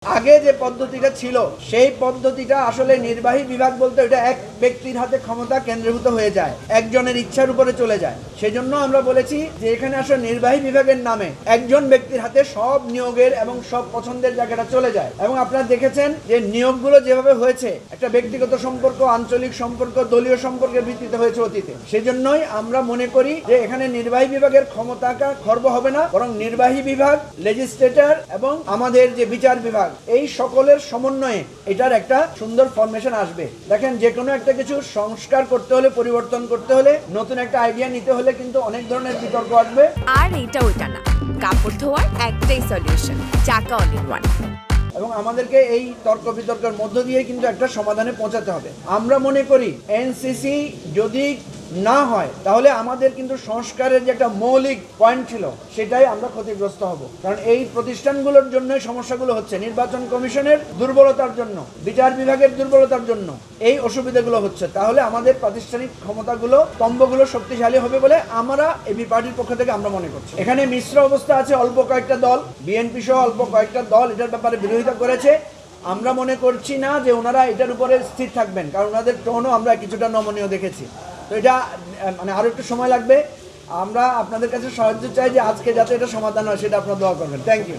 আগে যে পদ্ধতিটা ছিল সেই পদ্ধতিটা আসলে নির্বাহী বিভাগ বলতে এটা এক ব্যক্তির হাতে ক্ষমতা কেন্দ্রীভূত হয়ে যায়, একজনের ইচ্ছার উপরে চলে যায়। সেজন্য আমরা বলেছি যে এখানে আসলে নির্বাহী বিভাগের নামে একজন ব্যক্তির হাতে সব নিয়োগের এবং সব পছন্দের জায়গাটা চলে যায়। এবং আপনারা দেখেছেন যে নিয়োগগুলো যেভাবে হয়েছে একটা ব্যক্তিগত সম্পর্ক, আঞ্চলিক সম্পর্ক, দলীয় সম্পর্কের ভিত্তিতে হয়েছে অতীতে। সেজন্যই আমরা মনে করি যে এখানে নির্বাহী বিভাগের ক্ষমতাটা খর্ব হবে না, বরং নির্বাহী বিভাগ, লেজিসলেটর এবং আমাদের যে বিচার বিভাগ এই সকলের সমন্বয়ে এটার একটা সুন্দর ফরমেশন আসবে। দেখেন, যে কোনো একটা কিছু সংস্কার করতে হলে, পরিবর্তন করতে হলে, নতুন একটা আইডিয়া নিতে হলে কিন্তু অনেক ধরনের বিতর্ক আসবে। আর এটা ওইটা না, কাপড় ধোয়ার একটাই সলিউশন, চাকা অল ইন ওয়ান। এবং আমাদেরকে এই তর্ক বিতর্কের মধ্য দিয়ে কিন্তু একটা সমাধানে পৌঁছাতে হবে। আমরা মনে করি এনসিসি যদি না হয় তাহলে আমাদের কিন্তু সংস্কারের যে একটা মৌলিক পয়েন্ট ছিল সেটাই আমরা ক্ষতিগ্রস্ত হব। কারণ এই প্রতিষ্ঠানগুলোর জন্য সমস্যাগুলো হচ্ছে, নির্বাচন কমিশনের দুর্বলতার জন্য, বিচার বিভাগের দুর্বলতার জন্য এই অসুবিধাগুলো হচ্ছে। তাহলে আমাদের প্রাতিষ্ঠানিক ক্ষমতাগুলো, স্তম্ভগুলো শক্তিশালী হবে বলে আমরা এবি পার্টির পক্ষ থেকে আমরা মনে করছি। এখানে মিশ্র অবস্থা আছে, অল্প কয়েকটা দল, বিএনপি সহ অল্প কয়েকটা দল এটার ব্যাপারে বিরোধিতা করেছে। আমরা মনে করছি না যে ওনারা এটার উপরে স্থির থাকবেন, কারণ ওনাদের টোনও আমরা কিছুটা নমনীয় দেখেছি। তো এটা মানে আরো একটু সময় লাগবে। আমরা আপনাদের কাছে সাহায্য চাই যে আজকে যাতে এটা সমাধান হয় সেটা আপনারা দোয়া করবেন। Thank you.